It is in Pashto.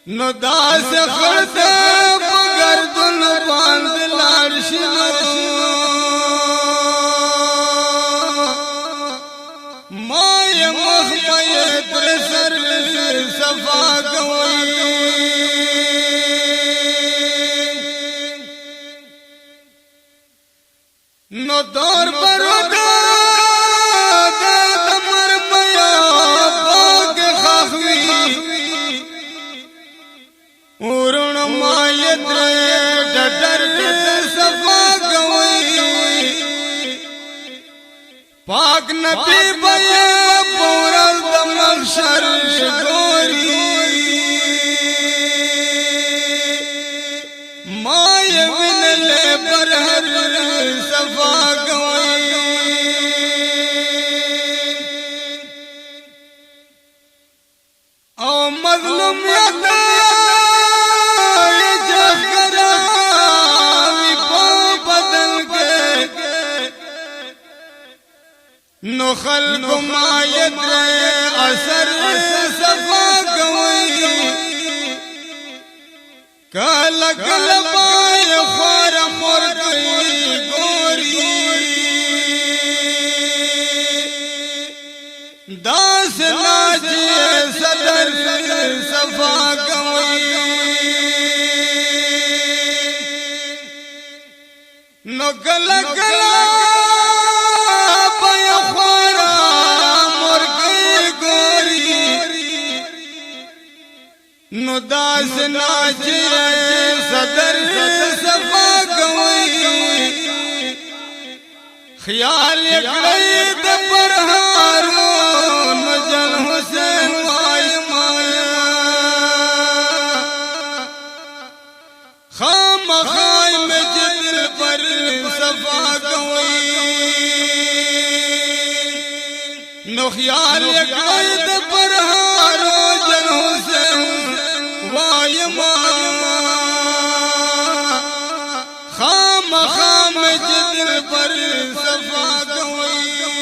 نو داس خرده بگردن باند لارشنو مای مخمای ترسر صفا گوئی نو دور برودا دمر میا باگ خاخوی ورن مایت ڈٹر صفا گوئی پاک نبی بیا پورل دمخشر گوری مای من لے پر ہر صفا گوئی او مظلوم یتا نو خلق مایت اثر صفا گوئی کالا کالا بای خوار مرگئی گوری داس ناچی صدر صفا گوئی نو کالا کالا نو داس ناچی صدر صفا گوئی خیال اکڑی دپر حارون جن حسین وائی مایا خام خائی میں جدل پر صفا گوئی نو خیال اکڑی دپر حارون جن حسین وائی مایا خام خام جدل پر صفا گوئی